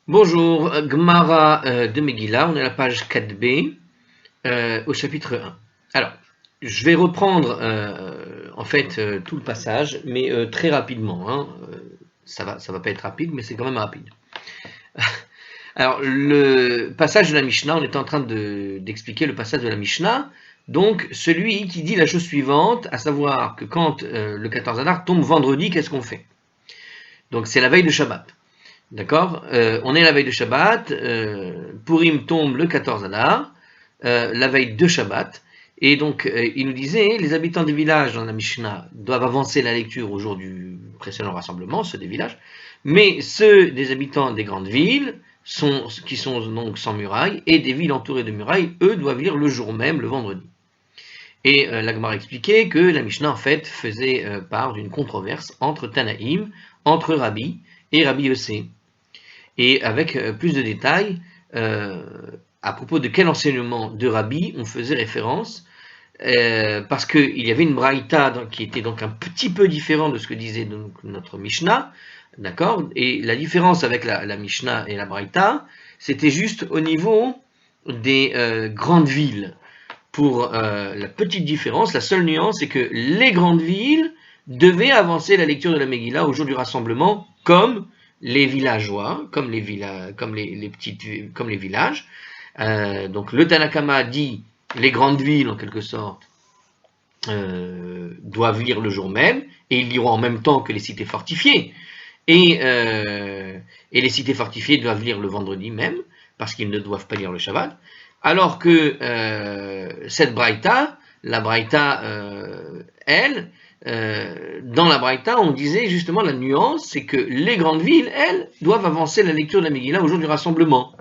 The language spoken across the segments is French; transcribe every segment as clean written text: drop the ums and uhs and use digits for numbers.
Bonjour, Gemara de Megillah, on est à la page 4b, au chapitre 1. Alors, je vais reprendre tout le passage, mais très rapidement. Ça va pas être rapide, mais c'est quand même rapide. Alors, le passage de la Mishnah, on est en train d'expliquer le passage de la Mishnah. Donc, celui qui dit la chose suivante, à savoir que quand le 14 Adar tombe vendredi, qu'est-ce qu'on fait? Donc, c'est la veille de Shabbat. D'accord, on est la veille de Shabbat, Purim tombe le 14 Adar, la veille de Shabbat, et donc il nous disait, les habitants des villages dans la Mishnah doivent avancer la lecture au jour du précédent rassemblement, ceux des villages, mais ceux des habitants des grandes villes, qui sont donc sans murailles, et des villes entourées de murailles, eux doivent lire le jour même, le vendredi. Et la Gemara expliquait que la Mishnah en fait faisait part d'une controverse entre Tanaïm, entre Rabbi et Rabbi Yossé. Et avec plus de détails à propos de quel enseignement de Rabbi on faisait référence, parce qu'il y avait une braïta qui était donc un petit peu différent de ce que disait donc notre Mishnah, d'accord? Et la différence avec la Mishnah et la braïta, c'était juste au niveau des grandes villes. Pour la petite différence, la seule nuance, c'est que les grandes villes devaient avancer la lecture de la Megillah au jour du rassemblement, comme les villageois, comme les villages. Donc le Tanakama dit les grandes villes, en quelque sorte, doivent lire le jour même, et ils liront en même temps que les cités fortifiées. Et les cités fortifiées doivent lire le vendredi même, parce qu'ils ne doivent pas lire le Shabbat. Alors que cette braïta, la braïta, elle, dans la braïta, on disait justement la nuance, c'est que les grandes villes, elles, doivent avancer la lecture de la Megillah au jour du rassemblement.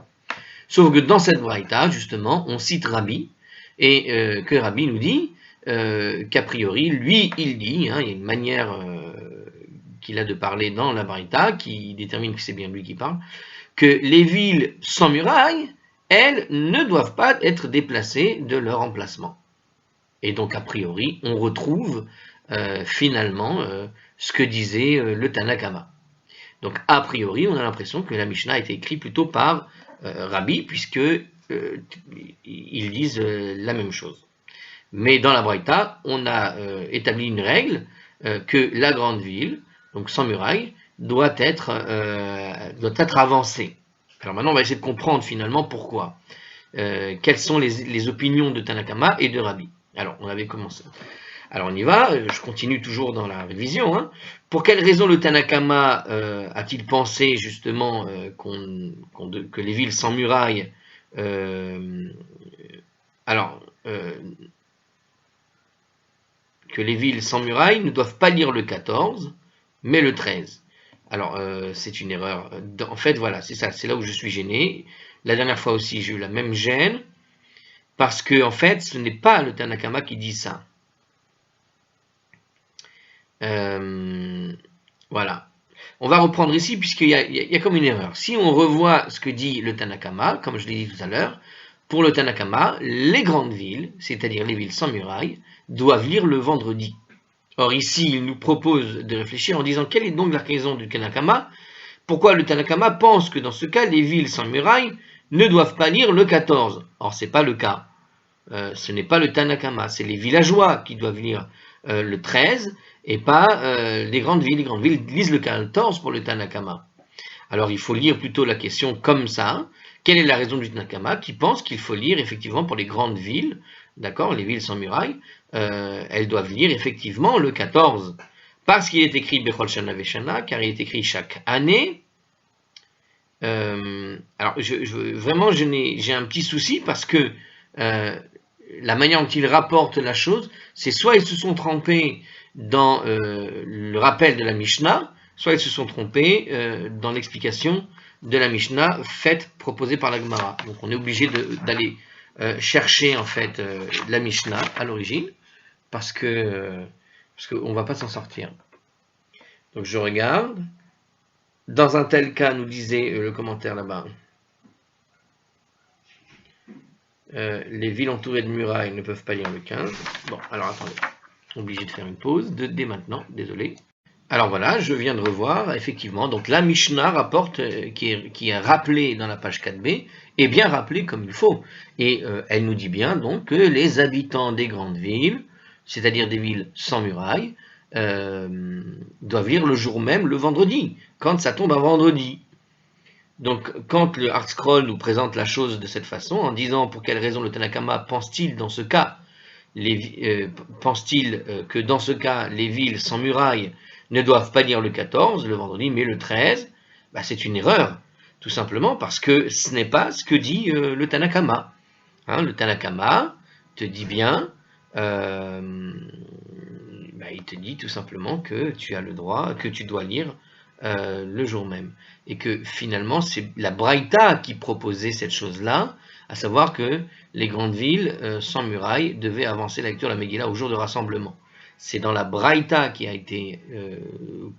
Sauf que dans cette braïta, justement, on cite Rabbi, et que Rabbi nous dit qu'a priori, lui, il dit, il y a une manière qu'il a de parler dans la braïta, qui détermine que c'est bien lui qui parle, que les villes sans murailles, elles, ne doivent pas être déplacées de leur emplacement. Et donc, a priori, on retrouve finalement ce que disait le Tanakama. Donc, a priori, on a l'impression que la Mishnah a été écrite plutôt par Rabbi, puisque ils disent la même chose. Mais dans la Braïta, on a établi une règle que la grande ville, donc sans muraille, doit être avancée. Alors maintenant, on va essayer de comprendre finalement pourquoi. Quelles sont les opinions de Tanakama et de Rabbi. Alors, on avait commencé. Alors, on y va. Je continue toujours dans la révision. Pour quelle raison le Tanakama a-t-il pensé justement que les villes sans muraille que les villes sans murailles ne doivent pas lire le 14, mais le 13. Alors, c'est une erreur. En fait, voilà, c'est ça, c'est là où je suis gêné. La dernière fois aussi, j'ai eu la même gêne, parce que, en fait, ce n'est pas le Tanakama qui dit ça. Voilà. On va reprendre ici, puisqu'il y a comme une erreur. Si on revoit ce que dit le Tanakama, comme je l'ai dit tout à l'heure, pour le Tanakama, les grandes villes, c'est-à-dire les villes sans murailles, doivent lire le vendredi. Or ici, il nous propose de réfléchir en disant quelle est donc la raison du Tanakama. Pourquoi le Tanakama pense que dans ce cas, les villes sans murailles ne doivent pas lire le 14. Or, ce n'est pas le cas. Ce n'est pas le Tanakama, c'est les villageois qui doivent lire le 13 et pas les grandes villes. Les grandes villes lisent le 14 pour le Tanakama. Alors, il faut lire plutôt la question comme ça. Quelle est la raison du Tanakama qui pense qu'il faut lire effectivement pour les grandes villes, d'accord, les villes sans murailles, elles doivent lire effectivement le 14. Parce qu'il est écrit Bechol Shana Veshana, car il est écrit chaque année. Alors, vraiment, j'ai un petit souci parce que la manière dont ils rapportent la chose, c'est soit ils se sont trompés dans le rappel de la Mishnah, soit ils se sont trompés dans l'explication de la Mishnah proposée par la Gemara. Donc on est obligé d'aller chercher en fait la Mishnah à l'origine, parce qu'on ne va pas s'en sortir. Donc je regarde. Dans un tel cas, nous disait le commentaire là-bas, les villes entourées de murailles ne peuvent pas lire le 15. Bon, alors attendez. Obligé de faire une pause dès maintenant, désolé. Alors voilà, je viens de revoir, effectivement, donc la Mishnah rapporte, qui est rappelée dans la page 4b, est bien rappelée comme il faut. Et elle nous dit bien donc que les habitants des grandes villes, c'est-à-dire des villes sans murailles, doivent lire le jour même, le vendredi, quand ça tombe un vendredi. Donc quand le Hard Scroll nous présente la chose de cette façon, en disant pour quelle raison le Tanakama pense-t-il dans ce cas, pense-t-il que dans ce cas les villes sans murailles ne doivent pas lire le 14, le vendredi, mais le 13, bah c'est une erreur, tout simplement parce que ce n'est pas ce que dit le Tanakama. Hein, le Tanakama te dit bien, bah il te dit tout simplement que tu as le droit, que tu dois lire le jour même. Et que finalement, c'est la Braïta qui proposait cette chose-là, à savoir que les grandes villes sans murailles devaient avancer la lecture de la Megillah au jour de rassemblement. C'est dans la Braïta qui a été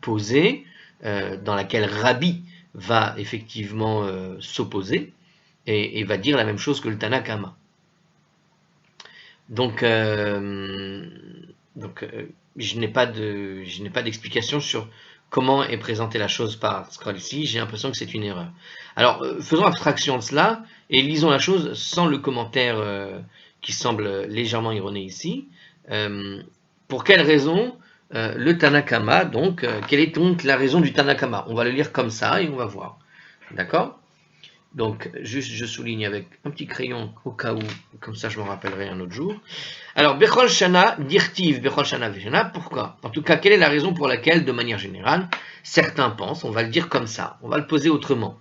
posée, dans laquelle Rabbi va effectivement s'opposer et va dire la même chose que le Tanakama. Donc je n'ai pas d'explication sur comment est présentée la chose par Scroll ici. J'ai l'impression que c'est une erreur. Alors faisons abstraction de cela et lisons la chose sans le commentaire qui semble légèrement erroné ici. Pour quelle raison le Tanakama, donc, quelle est donc la raison du Tanakama? On va le lire comme ça et on va voir. D'accord? Donc, juste, je souligne avec un petit crayon au cas où, comme ça je m'en rappellerai un autre jour. Alors, Bechol Shana, Dirtiv, Bechol Shana Veshana, pourquoi? En tout cas, quelle est la raison pour laquelle, de manière générale, certains pensent, on va le dire comme ça, on va le poser autrement.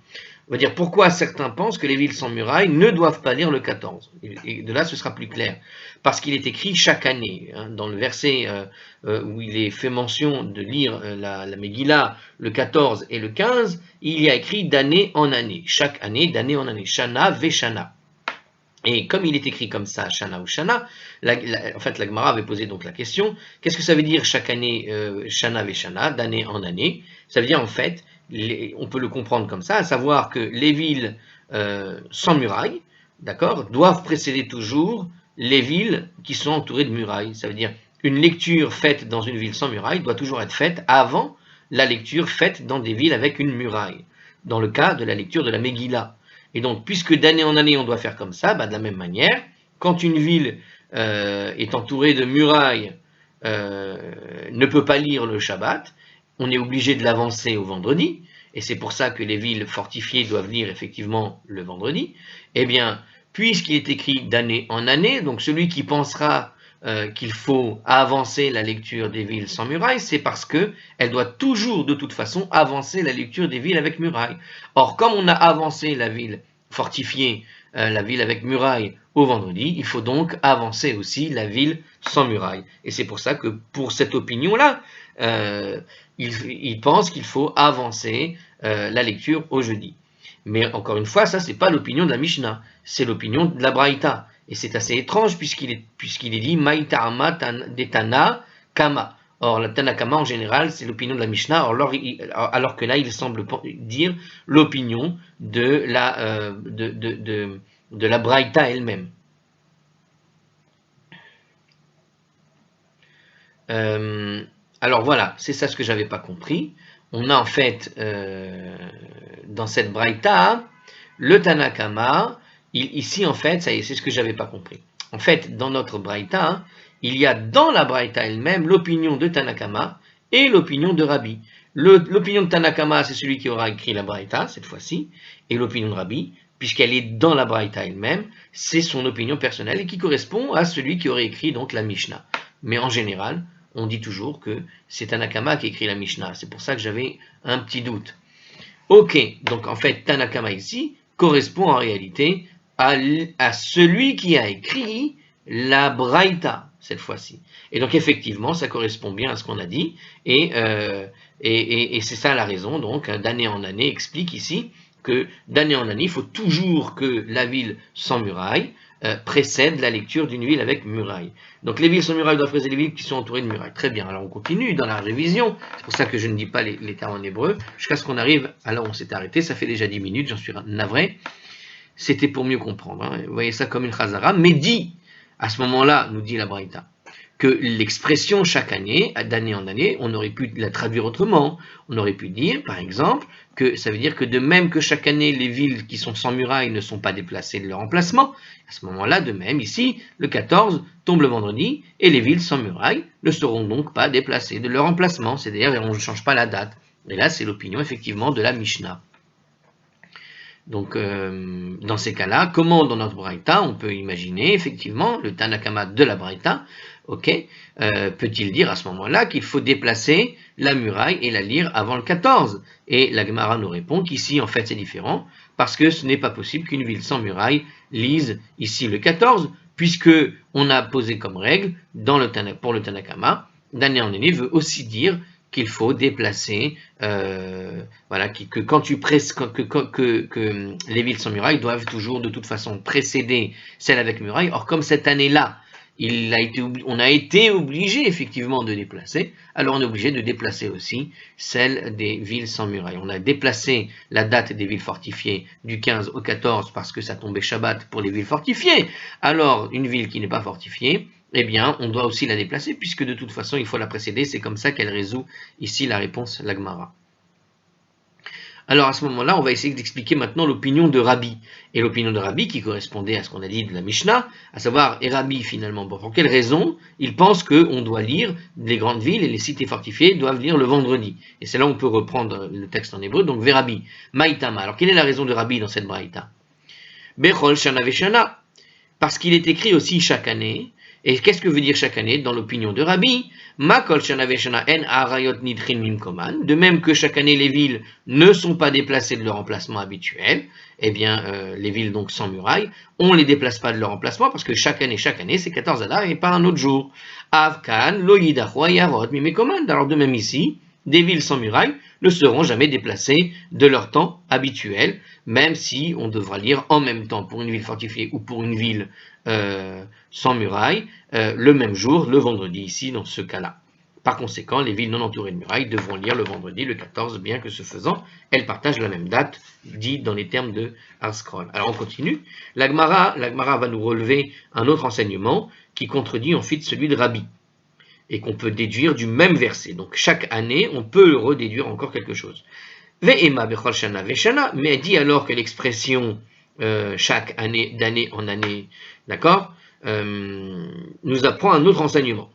On va dire pourquoi certains pensent que les villes sans murailles ne doivent pas lire le 14. Et de là, ce sera plus clair. Parce qu'il est écrit chaque année, hein, dans le verset où il est fait mention de lire la Megillah, le 14 et le 15, il y a écrit d'année en année. Chaque année, d'année en année. Shana Veshana. Et comme il est écrit comme ça, Shana ou Shana, en fait la Gemara avait posé donc la question, qu'est-ce que ça veut dire chaque année, Shana Veshana, d'année en année? Ça veut dire en fait, on peut le comprendre comme ça, à savoir que les villes sans murailles, d'accord, doivent précéder toujours les villes qui sont entourées de murailles. Ça veut dire une lecture faite dans une ville sans muraille doit toujours être faite avant la lecture faite dans des villes avec une muraille. Dans le cas de la lecture de la Megillah. Et donc, puisque d'année en année on doit faire comme ça, bah, de la même manière, quand une ville est entourée de murailles, ne peut pas lire le Shabbat, on est obligé de l'avancer au vendredi, et c'est pour ça que les villes fortifiées doivent lire effectivement le vendredi. Eh bien, puisqu'il est écrit d'année en année, donc celui qui pensera qu'il faut avancer la lecture des villes sans murailles, c'est parce qu'elle doit toujours de toute façon avancer la lecture des villes avec murailles. Or, comme on a avancé la ville fortifiée, la ville avec murailles au vendredi, il faut donc avancer aussi la ville sans murailles. Et c'est pour ça que pour cette opinion-là, il pense qu'il faut avancer la lecture au jeudi. Mais encore une fois, ça c'est pas l'opinion de la Mishnah, c'est l'opinion de la Braïta. Et c'est assez étrange puisqu'il est dit Maïta'ama Detana Kama. Or, la Tanakama en général, c'est l'opinion de la Mishnah, alors que là, il semble dire l'opinion de la Braïta elle-même. Alors voilà, c'est ça ce que j'avais pas compris. On a en fait, dans cette Braïta, le Tanakama, ici en fait, ça y est, c'est ce que j'avais pas compris. En fait, dans notre Braïta, il y a dans la Braïta elle-même l'opinion de Tanakama et l'opinion de Rabbi. L'opinion de Tanakama, c'est celui qui aura écrit la Braïta, cette fois-ci, et l'opinion de Rabbi, puisqu'elle est dans la Braïta elle-même, c'est son opinion personnelle et qui correspond à celui qui aurait écrit donc la Mishnah. Mais en général, on dit toujours que c'est Tanakama qui écrit la Mishnah. C'est pour ça que j'avais un petit doute. Ok, donc en fait, Tanakama ici correspond en réalité à celui qui a écrit la Braïta, cette fois-ci. Et donc effectivement, ça correspond bien à ce qu'on a dit, et c'est ça la raison, donc, d'année en année, explique ici que d'année en année, il faut toujours que la ville sans muraille précède la lecture d'une ville avec muraille. Donc les villes sans muraille doivent précéder les villes qui sont entourées de murailles. Très bien, alors on continue dans la révision, c'est pour ça que je ne dis pas les termes en hébreu, jusqu'à ce qu'on arrive à là où on s'est arrêté, ça fait déjà 10 minutes, j'en suis navré, c'était pour mieux comprendre, hein. Vous voyez ça comme une chazara, mais dit, à ce moment-là, nous dit la Braïta, que l'expression chaque année, d'année en année, on aurait pu la traduire autrement. On aurait pu dire, par exemple, que ça veut dire que de même que chaque année, les villes qui sont sans murailles ne sont pas déplacées de leur emplacement, à ce moment-là, de même, ici, le 14 tombe le vendredi, et les villes sans murailles ne seront donc pas déplacées de leur emplacement, c'est-à-dire on ne change pas la date. Et là, c'est l'opinion, effectivement, de la Mishnah. Donc, dans ces cas-là, comment dans notre Braïta, on peut imaginer, effectivement, le Tanakama de la Braïta, peut-il dire à ce moment-là qu'il faut déplacer la muraille et la lire avant le 14? Et la Gemara nous répond qu'ici, en fait, c'est différent, parce que ce n'est pas possible qu'une ville sans muraille lise ici le 14, puisque on a posé comme règle, pour le Tanakama, d'année en année veut aussi dire qu'il faut déplacer, que quand que les villes sans muraille doivent toujours de toute façon précéder celles avec muraille. Or, comme cette année-là, on a été obligé effectivement de déplacer, alors on est obligé de déplacer aussi celle des villes sans muraille. On a déplacé la date des villes fortifiées du 15 au 14 parce que ça tombait Shabbat pour les villes fortifiées. Alors, une ville qui n'est pas fortifiée, eh bien, on doit aussi la déplacer, puisque de toute façon, il faut la précéder. C'est comme ça qu'elle résout ici la réponse la Gemara. Alors, à ce moment-là, on va essayer d'expliquer maintenant l'opinion de Rabbi. Et l'opinion de Rabbi, qui correspondait à ce qu'on a dit de la Mishnah, à savoir, et Rabbi, finalement, pour quelle raison il pense qu'on doit lire les grandes villes et les cités fortifiées doivent lire le vendredi. Et c'est là où on peut reprendre le texte en hébreu, donc Verabi, Maïtama. Alors, quelle est la raison de Rabbi dans cette braïta? Bechol Shana Veshana, parce qu'il est écrit aussi chaque année. Et qu'est-ce que veut dire chaque année dans l'opinion de Rabbi? De même que chaque année les villes ne sont pas déplacées de leur emplacement habituel, eh bien les villes donc sans murailles, on ne les déplace pas de leur emplacement parce que chaque année c'est 14 Adar et pas un autre jour. Avkan, Loïdachwa, Yarot, Mimekoman. Alors de même ici, des villes sans murailles ne seront jamais déplacées de leur temps habituel, même si on devra lire en même temps pour une ville fortifiée ou pour une ville sans murailles, le même jour, le vendredi ici, dans ce cas-là. Par conséquent, les villes non entourées de murailles devront lire le vendredi, le 14, bien que ce faisant, elles partagent la même date, dit dans les termes de Harscroll. Alors on continue. La Gemara va nous relever un autre enseignement qui contredit ensuite celui de Rabbi, et qu'on peut déduire du même verset. Donc chaque année, on peut redéduire encore quelque chose. Ve'ema bechol shana ve'shana, mais dit alors que l'expression chaque année, d'année en année, d'accord, nous apprend un autre enseignement.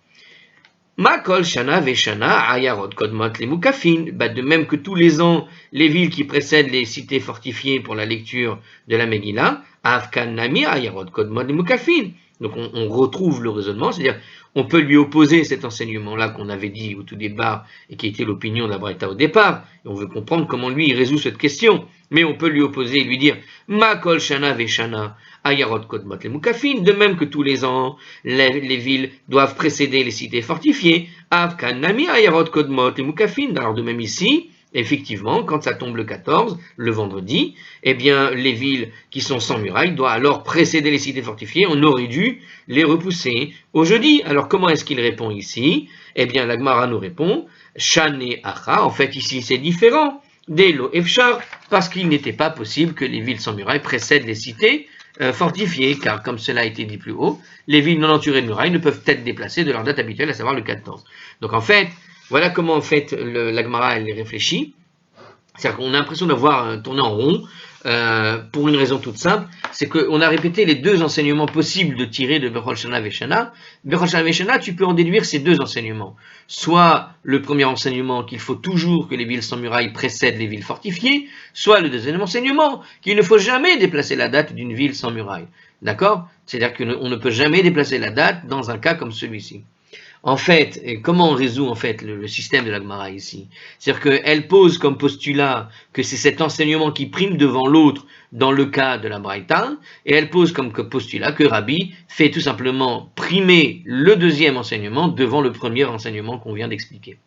Ma kol shana ve'shana ayarot kodmot lemukafin, de même que tous les ans, les villes qui précèdent les cités fortifiées pour la lecture de la Megillah, avkan nami ayarot kodmot lemukafin. Donc on retrouve le raisonnement, c'est-à-dire on peut lui opposer cet enseignement-là qu'on avait dit au tout départ et qui était l'opinion de la Braïta au départ, et on veut comprendre comment lui il résout cette question, mais on peut lui opposer et lui dire Ma kol shana ve'shana ayarot kodmot lemukafin, de même que tous les ans les villes doivent précéder les cités fortifiées, avkan nami ayarot kodmot lemukafin. Alors de même ici, effectivement, quand ça tombe le 14, le vendredi, eh bien, les villes qui sont sans murailles doivent alors précéder les cités fortifiées. On aurait dû les repousser au jeudi. Alors, comment est-ce qu'il répond ici? Eh bien, la Gemara nous répond, Shane Acha. En fait, ici, c'est différent. Delo Efshar, parce qu'il n'était pas possible que les villes sans murailles précèdent les cités fortifiées, car, comme cela a été dit plus haut, les villes non entourées de murailles ne peuvent être déplacées de leur date habituelle, à savoir le 14. Donc, en fait, voilà comment en fait la Gemara elle réfléchit. C'est-à-dire qu'on a l'impression d'avoir tourné en rond pour une raison toute simple, c'est qu'on a répété les deux enseignements possibles de tirer de Bechol Shana Veshana. Bechol Shana Veshana, tu peux en déduire ces deux enseignements. Soit le premier enseignement qu'il faut toujours que les villes sans murailles précèdent les villes fortifiées, soit le deuxième enseignement qu'il ne faut jamais déplacer la date d'une ville sans murailles. D'accord? C'est-à-dire qu'on ne peut jamais déplacer la date dans un cas comme celui-ci. En fait, comment on résout en fait le système de la Gemara ici? C'est-à-dire qu'elle pose comme postulat que c'est cet enseignement qui prime devant l'autre dans le cas de la Braïta, et elle pose comme postulat que Rabbi fait tout simplement primer le deuxième enseignement devant le premier enseignement qu'on vient d'expliquer.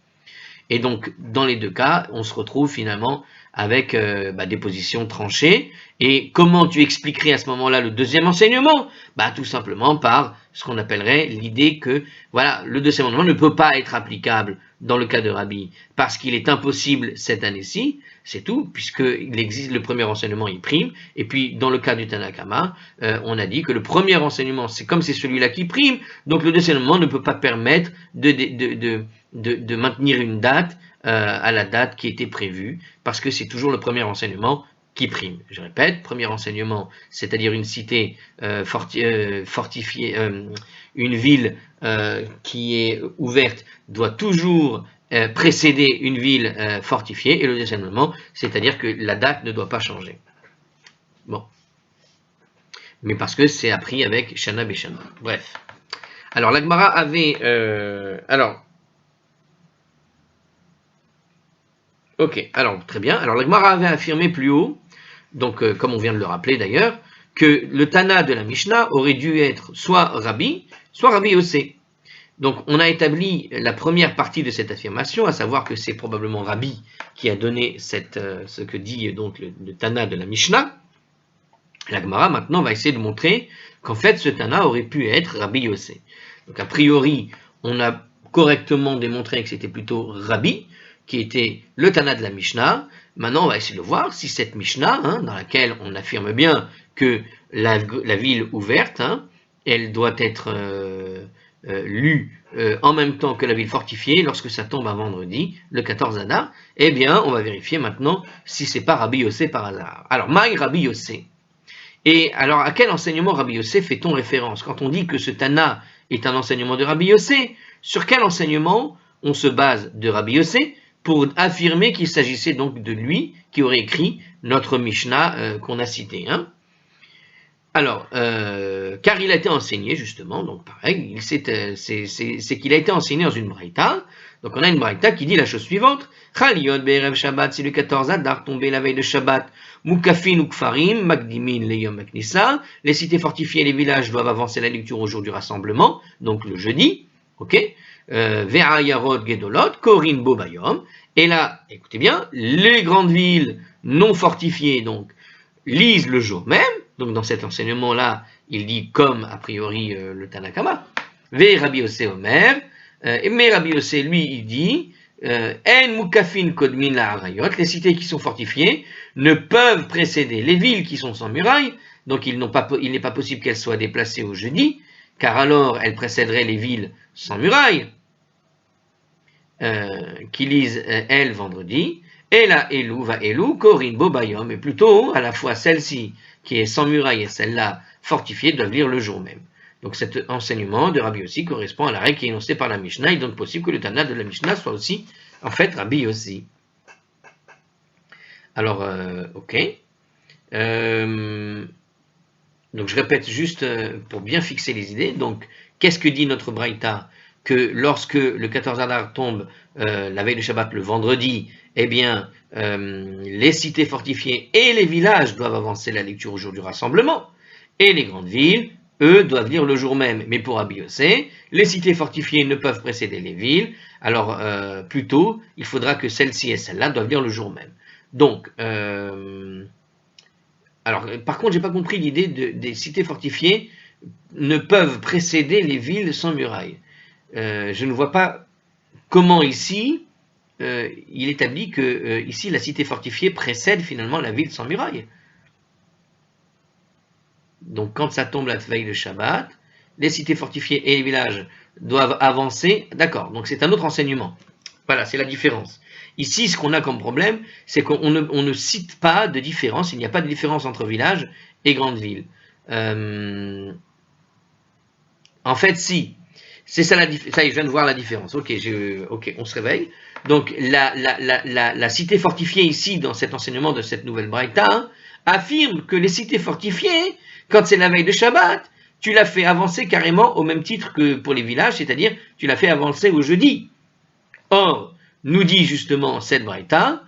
Et donc, dans les deux cas, on se retrouve finalement avec des positions tranchées. Et comment tu expliquerais à ce moment-là le deuxième enseignement? Tout simplement par ce qu'on appellerait l'idée que voilà, le deuxième enseignement ne peut pas être applicable dans le cas de Rabbi, parce qu'il est impossible cette année-ci, c'est tout, puisqu'il existe le premier enseignement, il prime, et puis dans le cas du Tanna Kama, on a dit que le premier enseignement, c'est comme c'est celui-là qui prime, donc le deuxième enseignement ne peut pas permettre de maintenir une date à la date qui était prévue, parce que c'est toujours le premier enseignement qui prime. Je répète, premier enseignement, c'est-à-dire une cité fortifiée, une ville qui est ouverte doit toujours précéder une ville fortifiée, et le deuxième enseignement, c'est-à-dire que la date ne doit pas changer. Bon. Mais parce que c'est appris avec Shana Beshana. Bref. Alors, la Gemara avait... Ok, alors très bien. Alors la Gemara avait affirmé plus haut, donc comme on vient de le rappeler d'ailleurs, que le Tana de la Mishnah aurait dû être soit Rabbi Yossé. Donc on a établi la première partie de cette affirmation, à savoir que c'est probablement Rabbi qui a donné ce que dit donc le Tana de la Mishnah. La Gemara maintenant va essayer de montrer qu'en fait ce Tana aurait pu être Rabbi Yossé. Donc a priori, on a correctement démontré que c'était plutôt Rabbi, qui était le Tana de la Mishnah. Maintenant, on va essayer de voir si cette Mishnah, dans laquelle on affirme bien que la ville ouverte, elle doit être lue en même temps que la ville fortifiée lorsque ça tombe un vendredi, le 14 Adar. Eh bien, on va vérifier maintenant si c'est pas Rabbi Yossé par hasard. Alors, Maï Rabbi Yossé. Et alors, à quel enseignement Rabbi Yossé fait-on référence? Quand on dit que ce Tana est un enseignement de Rabbi Yossé, sur quel enseignement on se base de Rabbi Yossé pour affirmer qu'il s'agissait donc de lui qui aurait écrit notre Mishnah qu'on a cité. Alors, car il a été enseigné justement, donc pareil, c'est qu'il a été enseigné dans une braïta. Donc on a une braïta qui dit la chose suivante: Chaliot be'erev Shabbat, si le 14 Adar tombé la veille de Shabbat, Mukafin ou Kfarim, Magdimin leyom Maknissa, les cités fortifiées et les villages doivent avancer la lecture au jour du rassemblement, donc le jeudi, ok? Ve'a Yarod Gedolot, Korin Bobayom, et là, écoutez bien, les grandes villes non fortifiées, donc, lisent le jour même, donc dans cet enseignement-là, il dit comme, a priori, le Tanna Kama, Ve Rabbi Yossé Omer, mais Rabbi Yossé, lui, il dit, En Mukafin Kodmin la Harayot, les cités qui sont fortifiées ne peuvent précéder les villes qui sont sans murailles, donc il n'est pas possible qu'elles soient déplacées au jeudi, car alors elles précéderaient les villes sans murailles, qui lisent elles vendredi, et la Elou va Elou, Corinne Bobayom, mais plutôt à la fois celle-ci qui est sans muraille et celle-là fortifiée doivent lire le jour même. Donc cet enseignement de Rabbi Yossi correspond à la règle qui est énoncée par la Mishnah, il est donc possible que le Tana de la Mishnah soit aussi en fait Rabbi Yossi. Alors, ok. Donc je répète juste pour bien fixer les idées. Donc, qu'est-ce que dit notre Braïta? Que lorsque le 14 Adar tombe la veille de Shabbat le vendredi, eh bien, les cités fortifiées et les villages doivent avancer la lecture au jour du rassemblement, et les grandes villes, eux, doivent lire le jour même. Mais pour Rabbi Yossé, les cités fortifiées ne peuvent précéder les villes, alors plutôt, il faudra que celle-ci et celle-là doivent lire le jour même. Donc, alors, par contre, j'ai pas compris l'idée des cités fortifiées ne peuvent précéder les villes sans murailles. Je ne vois pas comment ici il établit que ici la cité fortifiée précède finalement la ville sans muraille. Donc quand ça tombe la veille de Shabbat, les cités fortifiées et les villages doivent avancer. D'accord, donc c'est un autre enseignement. Voilà, c'est la différence. Ici, ce qu'on a comme problème, c'est qu'on ne cite pas de différence, il n'y a pas de différence entre villages et grandes villes. En fait, si. C'est ça la différence. Ça y est, je viens de voir la différence. Ok, on se réveille. Donc, la cité fortifiée ici, dans cet enseignement de cette nouvelle braïta, affirme que les cités fortifiées, quand c'est la veille de Shabbat, tu l'as fait avancer carrément au même titre que pour les villages, c'est-à-dire tu l'as fait avancer au jeudi. Or, nous dit justement cette braïta,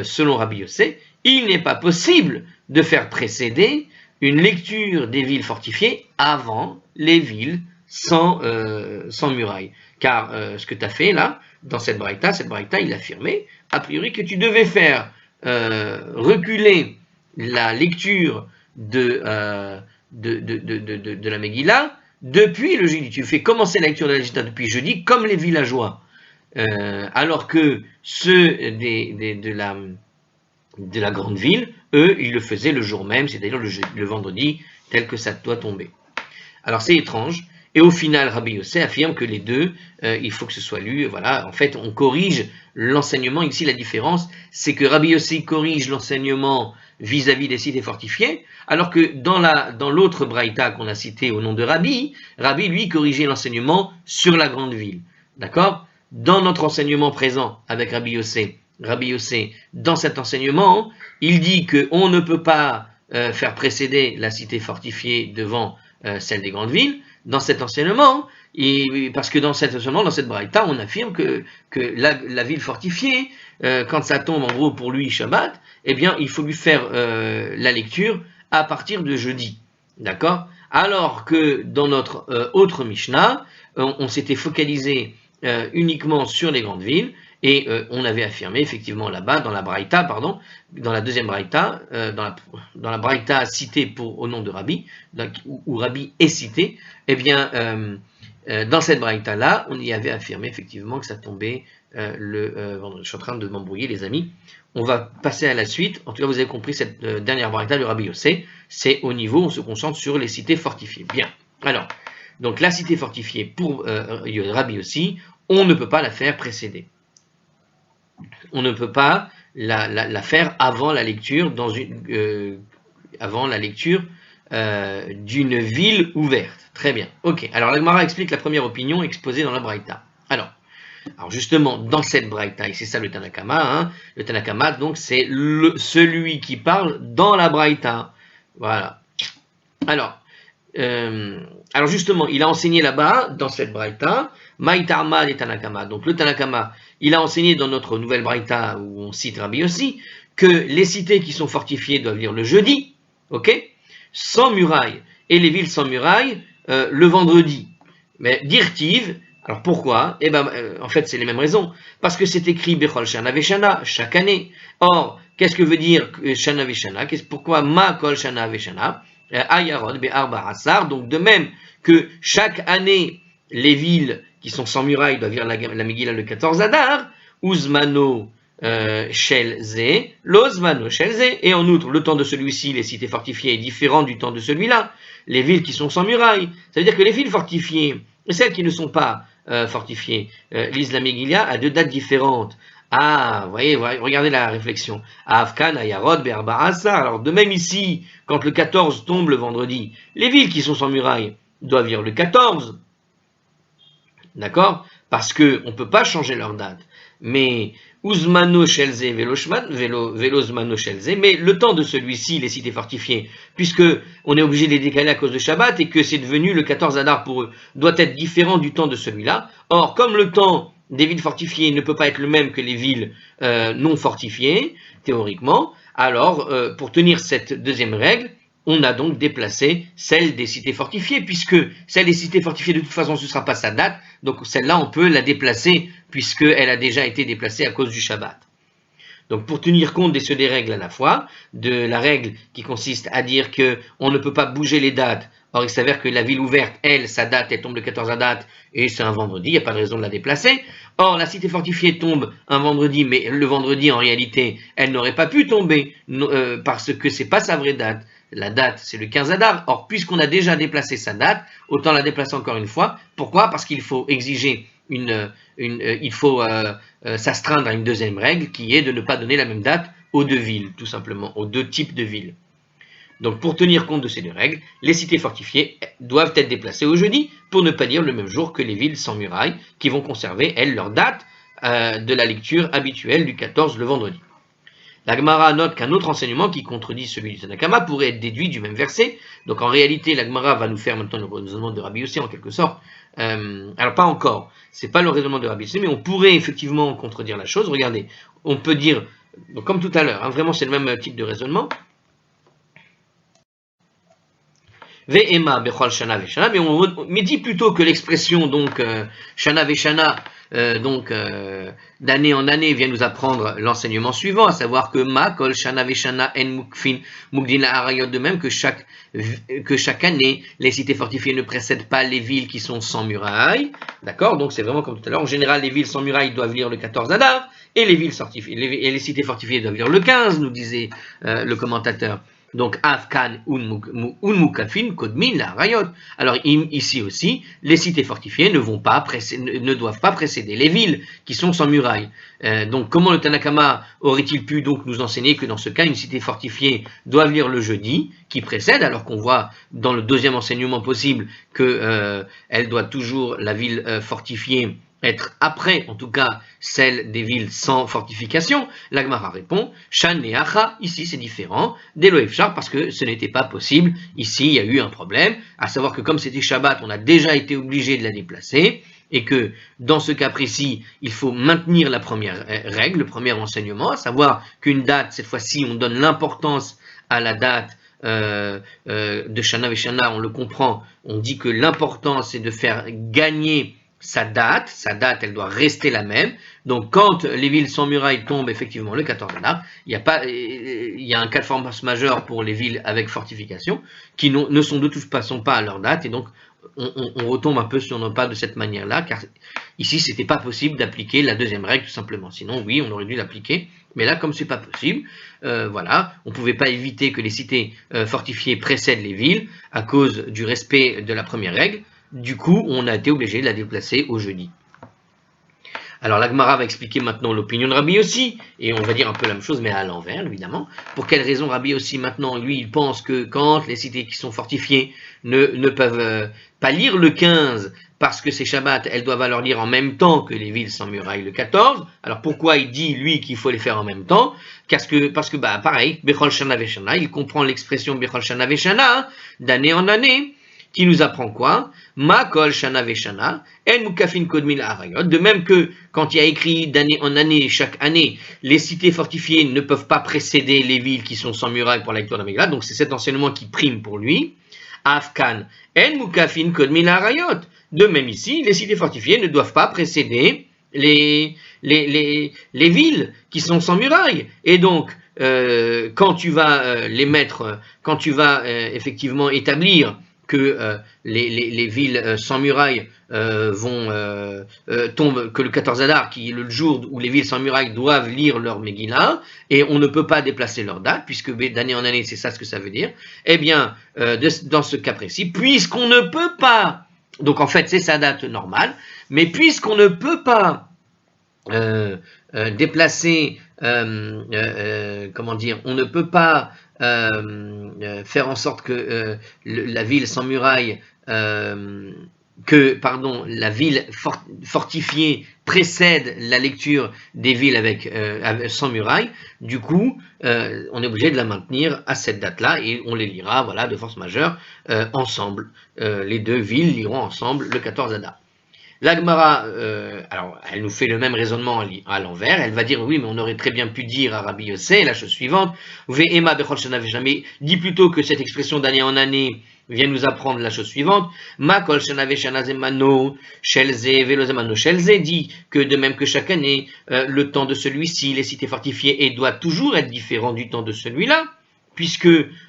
selon Rabbi Yossé, il n'est pas possible de faire précéder une lecture des villes fortifiées avant les villes sans muraille. Car ce que tu as fait là, dans cette braïta, il affirmait, a priori, que tu devais faire reculer la lecture de la Megillah depuis le jeudi. Tu fais commencer la lecture de la Megillah depuis jeudi, comme les villageois. Alors que ceux de la grande ville, eux, ils le faisaient le jour même, c'est-à-dire le vendredi, tel que ça doit tomber. Alors c'est étrange. Et au final, Rabbi Yossé affirme que les deux, il faut que ce soit lu. Voilà, en fait, on corrige l'enseignement. Ici, la différence, c'est que Rabbi Yossé corrige l'enseignement vis-à-vis des cités fortifiées, alors que dans l'autre braïta qu'on a cité au nom de Rabbi, lui, corrigeait l'enseignement sur la grande ville. D'accord? Dans notre enseignement présent avec Rabbi Yossé, dans cet enseignement, il dit qu'on ne peut pas faire précéder la cité fortifiée devant celle des grandes villes, dans cet enseignement, parce que dans cet enseignement, dans cette braïta, on affirme que la ville fortifiée, quand ça tombe en gros pour lui Shabbat, eh bien il faut lui faire la lecture à partir de jeudi. D'accord? Alors que dans notre autre Mishnah, on s'était focalisé uniquement sur les grandes villes, et on avait affirmé effectivement là-bas, dans la braïta, dans la deuxième braïta, dans la braïta citée au nom de Rabbi, où Rabbi est cité, eh bien, dans cette braïta-là, on y avait affirmé effectivement que ça tombait le vendredi. Je suis en train de m'embrouiller, les amis. On va passer à la suite. En tout cas, vous avez compris cette dernière braïta de Rabbi Yossé. C'est au niveau, on se concentre sur les cités fortifiées. Bien. Alors, donc la cité fortifiée pour Rabbi Yossi, on ne peut pas la faire précéder. On ne peut pas la faire avant la lecture d'une ville ouverte. Très bien. Ok. Alors la Gemara explique la première opinion exposée dans la Braïta. Alors justement, dans cette Braïta, et c'est ça le Tanakama, le Tanakama, donc c'est celui qui parle dans la Braïta. Voilà. Alors justement, il a enseigné là-bas, dans cette Braïta, Maïtarma et Tanakama. Donc le Tanakama, il a enseigné dans notre nouvelle Braïta, où on cite Rabbi Yossi, que les cités qui sont fortifiées doivent lire le jeudi, ok, sans muraille, et les villes sans muraille, le vendredi. Mais dirtiv, alors pourquoi? Eh ben, en fait, c'est les mêmes raisons. Parce que c'est écrit Bechol Shana Veshana, chaque année. Or, qu'est-ce que veut dire Shana Veshana? Pourquoi Ma Kol Shana Veshana? Ayarod Be'arba Asar. Donc, de même que chaque année, les villes qui sont sans muraille doivent lire la Megillah le 14 Adar, Uzmano Shelze, Lozmano Shelze, et en outre, le temps de celui-ci, les cités fortifiées, est différent du temps de celui-là. Les villes qui sont sans muraille, ça veut dire que les villes fortifiées, et celles qui ne sont pas fortifiées, lisent la Megillah à deux dates différentes. Ah, vous voyez, regardez la réflexion. Afkan, Ayarod, Be'arba Asar. Alors, de même ici, quand le 14 tombe le vendredi, les villes qui sont sans muraille doivent lire le 14. D'accord? Parce qu'on ne peut pas changer leur date. Mais Uzmano Shelze Velozmano Shelze, mais le temps de celui-ci, les cités fortifiées, puisque on est obligé de les décaler à cause de Shabbat et que c'est devenu le 14 Adar pour eux, doit être différent du temps de celui-là. Or, comme le temps des villes fortifiées ne peut pas être le même que les villes non fortifiées, théoriquement, alors pour tenir cette deuxième règle, on a donc déplacé celle des cités fortifiées, puisque celle des cités fortifiées, de toute façon, ce ne sera pas sa date, donc celle-là, on peut la déplacer, puisqu'elle a déjà été déplacée à cause du Shabbat. Donc pour tenir compte des deux règles à la fois, de la règle qui consiste à dire qu'on ne peut pas bouger les dates, or il s'avère que la ville ouverte, elle, sa date, elle tombe le 14 à date, et c'est un vendredi, il n'y a pas de raison de la déplacer. Or la cité fortifiée tombe un vendredi, mais le vendredi, en réalité, elle n'aurait pas pu tomber, parce que c'est pas sa vraie date. La date, c'est le 15 Adar. Or, puisqu'on a déjà déplacé sa date, autant la déplacer encore une fois. Pourquoi? Parce qu'il faut exiger s'astreindre à une deuxième règle qui est de ne pas donner la même date aux deux villes, tout simplement, aux deux types de villes. Donc, pour tenir compte de ces deux règles, les cités fortifiées doivent être déplacées au jeudi pour ne pas lire le même jour que les villes sans muraille qui vont conserver, elles, leur date de la lecture habituelle du 14 le vendredi. La Gemara note qu'un autre enseignement qui contredit celui du Tanakama pourrait être déduit du même verset. Donc en réalité, la Gemara va nous faire maintenant le raisonnement de Rabbi Yossi en quelque sorte. Alors pas encore, c'est pas le raisonnement de Rabbi Yossi, mais on pourrait effectivement contredire la chose. Regardez, on peut dire, donc comme tout à l'heure, vraiment c'est le même type de raisonnement. Ve'ema bechol shana veshana, mais dit plutôt que l'expression donc shana veshana, d'année en année vient nous apprendre l'enseignement suivant, à savoir que ma kol shana veshana en mukfin mukdin arayot, de même que chaque année les cités fortifiées ne précèdent pas les villes qui sont sans murailles, d'accord? Donc c'est vraiment comme tout à l'heure. En général, les villes sans murailles doivent lire le 14 Adar, et les cités fortifiées doivent lire le 15, nous disait le commentateur. Donc, Afkan un mukafin kodmin la rayot. Alors, ici aussi, les cités fortifiées ne doivent pas précéder les villes qui sont sans murailles. Donc, comment le Tanakama aurait-il pu donc nous enseigner que dans ce cas, une cité fortifiée doit lire le jeudi qui précède, alors qu'on voit dans le deuxième enseignement possible que elle doit toujours, la ville fortifiée, être après, en tout cas, celle des villes sans fortification? La Gemara répond, Shan et Acha, ici c'est différent, d'Eloefchar, parce que ce n'était pas possible. Ici, il y a eu un problème, à savoir que comme c'était Shabbat, on a déjà été obligé de la déplacer, et que dans ce cas précis, il faut maintenir la première règle, le premier enseignement, à savoir qu'une date, cette fois-ci, on donne l'importance à la date de Shana Veshana, on le comprend, on dit que l'important c'est de faire gagner sa date, elle doit rester la même. Donc quand les villes sans murailles tombent effectivement le 14 Adar, il y a un cas de force majeure pour les villes avec fortification qui ne sont de toute façon pas à leur date, et donc on retombe un peu sur nos pas de cette manière-là, car ici c'était pas possible d'appliquer la deuxième règle tout simplement. Sinon oui, on aurait dû l'appliquer, mais là comme c'est pas possible, voilà, on pouvait pas éviter que les cités fortifiées précèdent les villes à cause du respect de la première règle. Du coup, on a été obligé de la déplacer au jeudi. Alors la Gemara va expliquer maintenant l'opinion de Rabbi Yossi, et on va dire un peu la même chose, mais à l'envers, évidemment. Pour quelle raison Rabbi Yossi maintenant, lui, il pense que quand les cités qui sont fortifiées ne peuvent pas lire le 15, parce que c'est Shabbat, elles doivent alors lire en même temps que les villes sans murailles le 14. Alors pourquoi il dit, lui, qu'il faut les faire en même temps? Parce que pareil, Bechol Shana Veshana, il comprend l'expression Bechol Shana Veshana, d'année en année, qui nous apprend quoi? Ma kol shana veshana, en mukafin kodmin arayot. De même que quand il y a écrit d'année en année, chaque année, les cités fortifiées ne peuvent pas précéder les villes qui sont sans murailles pour la lecture de la Megillah. Donc c'est cet enseignement qui prime pour lui. Afkan, en mukafin kodmin arayot. De même ici, les cités fortifiées ne doivent pas précéder les villes qui sont sans murailles. Et donc, quand tu vas effectivement établir que les villes sans murailles tombent, que le 14 Adar, qui est le jour où les villes sans murailles doivent lire leur Megillah, et on ne peut pas déplacer leur date, puisque d'année en année, c'est ça ce que ça veut dire, eh bien, dans ce cas précis, puisqu'on ne peut pas, donc en fait c'est sa date normale, mais puisqu'on ne peut pas déplacer, comment dire, on ne peut pas faire en sorte que la ville sans muraille, la ville fortifiée précède la lecture des villes sans muraille. Du coup, on est obligé de la maintenir à cette date-là, et on les lira, voilà, de force majeure, ensemble. Les deux villes liront ensemble le 14 Adar. La Gemara, alors, elle nous fait le même raisonnement à l'envers. Elle va dire, oui, mais on aurait très bien pu dire à Rabbi Yossé, la chose suivante, Ve'ema bechol shana veshana, dit plutôt que cette expression d'année en année vient nous apprendre la chose suivante, Ma kol shana veshana zemano shelze velo zemano shelze, dit que de même que chaque année, le temps de celui-ci, les cités fortifiées, et doit toujours être différent du temps de celui-là, puisque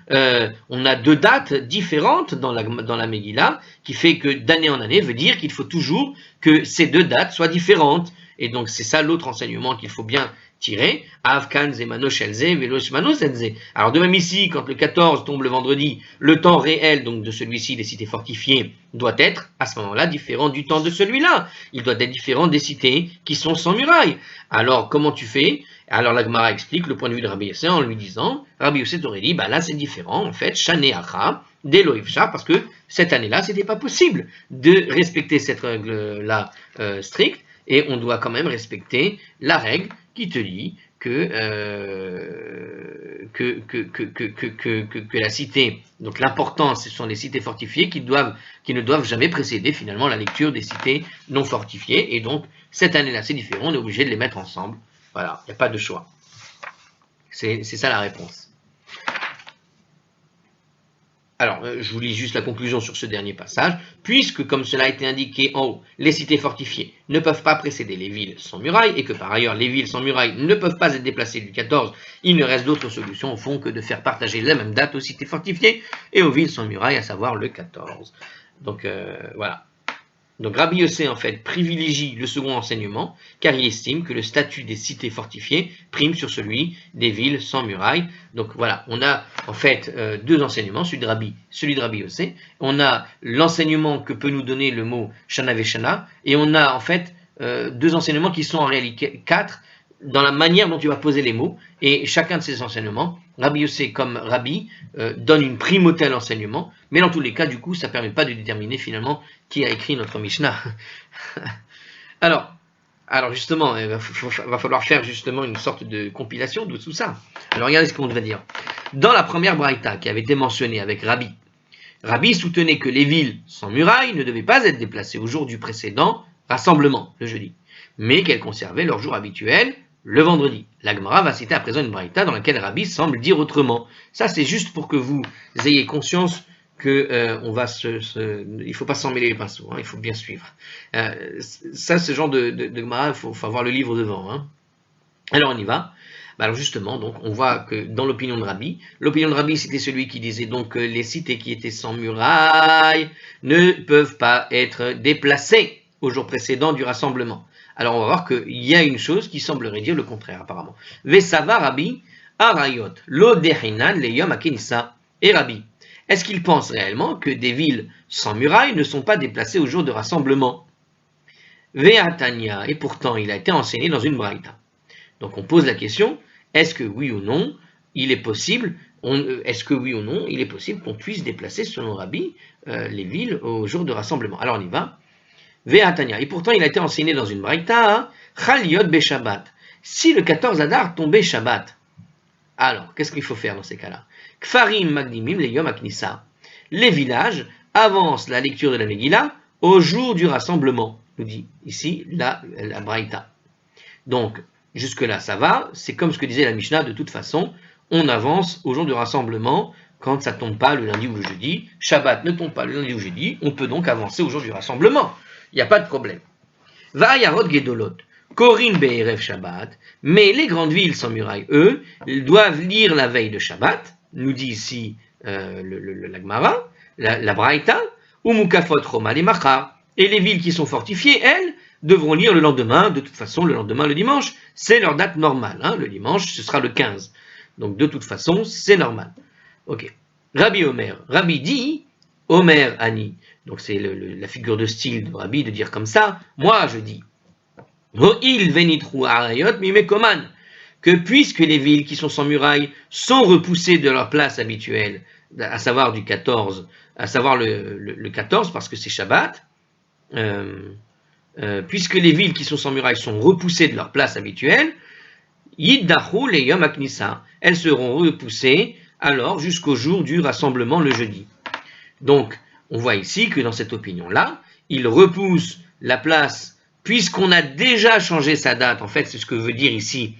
on a deux dates différentes dans la Megillah, qui fait que d'année en année veut dire qu'il faut toujours que ces deux dates soient différentes. Et donc c'est ça l'autre enseignement qu'il faut bien tirer. Avkan zemano shelze velo shmano senze. Alors de même ici, quand le 14 tombe le vendredi, le temps réel donc de celui-ci, des cités fortifiées, doit être à ce moment-là différent du temps de celui-là. Il doit être différent des cités qui sont sans murailles. Alors comment tu fais? Alors la Gemara explique le point de vue de Rabbi Yossé en lui disant, Rabbi Yossé t'aurait dit, là c'est différent, en fait, Shané Acha, d'Eloïfchar, parce que cette année-là, c'était pas possible de respecter cette règle-là stricte, et on doit quand même respecter la règle qui te dit que la cité, donc l'important, ce sont les cités fortifiées qui ne doivent jamais précéder finalement la lecture des cités non fortifiées, et donc cette année-là c'est différent, on est obligé de les mettre ensemble. Voilà, il n'y a pas de choix. C'est ça la réponse. Alors, Alors, je vous lis juste la conclusion sur ce dernier passage. Puisque, comme cela a été indiqué en haut, les cités fortifiées ne peuvent pas précéder les villes sans murailles, et que par ailleurs les villes sans murailles ne peuvent pas être déplacées du 14, il ne reste d'autre solution au fond que de faire partager la même date aux cités fortifiées et aux villes sans murailles, à savoir le 14. Donc, voilà. Donc Rabbi Yossé, en fait, privilégie le second enseignement, car il estime que le statut des cités fortifiées prime sur celui des villes sans murailles. Donc voilà, on a en fait deux enseignements, celui de Rabbi Yossé. On a l'enseignement que peut nous donner le mot Shana Veshana, et on a en fait deux enseignements qui sont en réalité quatre, dans la manière dont tu vas poser les mots, et chacun de ces enseignements, Rabbi Yossé comme Rabbi, donne une primauté à l'enseignement, mais dans tous les cas, du coup, ça ne permet pas de déterminer finalement qui a écrit notre Mishnah. alors justement, il va falloir faire justement une sorte de compilation de tout ça. Alors regardez ce qu'on devrait dire. Dans la première braïta qui avait été mentionnée avec Rabbi soutenait que les villes sans murailles ne devaient pas être déplacées au jour du précédent rassemblement, le jeudi, mais qu'elles conservaient leur jour habituel, le vendredi. La Gemara va citer à présent une braïta dans laquelle Rabbi semble dire autrement. Ça, c'est juste pour que vous ayez conscience que il ne faut pas s'en mêler les pinceaux, hein, il faut bien suivre. Ça, ce genre de Gemara, il faut avoir le livre devant. Hein. Alors, on y va. Alors justement, donc, on voit que dans l'opinion de Rabbi, c'était celui qui disait donc que les cités qui étaient sans murailles ne peuvent pas être déplacées au jour précédent du rassemblement. Alors on va voir qu'il y a une chose qui semblerait dire le contraire apparemment. Vesava Rabbi Arayot lo dehinan leyom akenissa. Et Rabbi, est-ce qu'il pense réellement que des villes sans murailles ne sont pas déplacées au jour de rassemblement? Ve'atania, et pourtant il a été enseigné dans une braïta. Donc on pose la question, est-ce que oui ou non il est possible qu'on puisse déplacer selon Rabbi les villes au jour de rassemblement? Alors on y va. Ve'atania. Et pourtant, il a été enseigné dans une braïta, Chaliot Beshabbat. Si le 14 Adar tombait Shabbat, alors, qu'est-ce qu'il faut faire dans ces cas-là? Kfarim Magdimim Leyom Aknissa. Les villages avancent la lecture de la Megillah au jour du rassemblement, nous dit ici la braïta. Donc, jusque-là, ça va. C'est comme ce que disait la Mishnah, de toute façon, on avance au jour du rassemblement quand ça ne tombe pas le lundi ou le jeudi. Shabbat ne tombe pas le lundi ou le jeudi, on peut donc avancer au jour du rassemblement. Il n'y a pas de problème. Va'ayarot Gedolot, Korin Be'erev Shabbat, mais les grandes villes sans murailles, eux, ils doivent lire la veille de Shabbat, nous dit ici la Gemara, la Braïta, ou Mukafot Roma les Machar, et les villes qui sont fortifiées, elles, devront lire le lendemain, de toute façon, le lendemain, le dimanche, c'est leur date normale, hein, le dimanche, ce sera le 15. Donc, de toute façon, c'est normal. Ok. Rabbi dit, Omer Ani, donc c'est la figure de style de Rabbi de dire comme ça, moi je dis, que puisque les villes qui sont sans murailles sont repoussées de leur place habituelle, à savoir du 14, à savoir le 14 parce que c'est Shabbat, puisque les villes qui sont sans murailles sont repoussées de leur place habituelle, Yiddachu leyom aknissa, elles seront repoussées alors jusqu'au jour du rassemblement le jeudi. Donc, on voit ici que dans cette opinion-là, il repousse la place, puisqu'on a déjà changé sa date, en fait, c'est ce que veut dire ici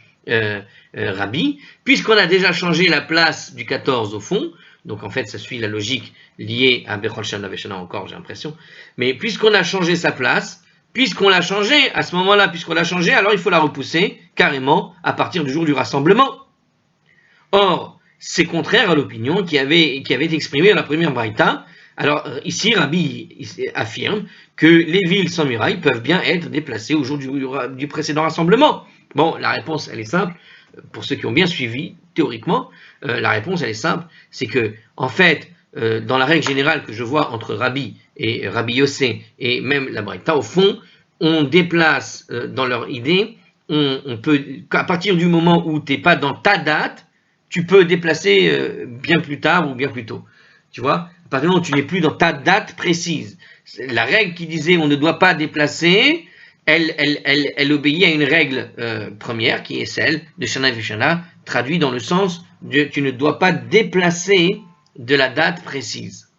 Rabbi, puisqu'on a déjà changé la place du 14 au fond, donc en fait, ça suit la logique liée à Bechol Shana Veshana encore, j'ai l'impression, mais puisqu'on a changé sa place, puisqu'on l'a changé, à ce moment-là, puisqu'on l'a changé, alors il faut la repousser carrément à partir du jour du rassemblement. Or, c'est contraire à l'opinion qui avait été exprimée dans la première braïta. Alors ici, Rabbi affirme que les villes sans murailles peuvent bien être déplacées au jour du précédent rassemblement. Bon, la réponse, elle est simple. Pour ceux qui ont bien suivi, théoriquement, la réponse, elle est simple. C'est que, en fait, dans la règle générale que je vois entre Rabbi et Rabbi Yossé et même la braïta, au fond, on déplace dans leur idée, on peut, à partir du moment où tu n'es pas dans ta date, tu peux déplacer bien plus tard ou bien plus tôt. Tu vois, à partir du moment où tu n'es plus dans ta date précise. La règle qui disait on ne doit pas déplacer, elle obéit à une règle première qui est celle de Shana Veshana, traduit dans le sens de tu ne dois pas déplacer de la date précise.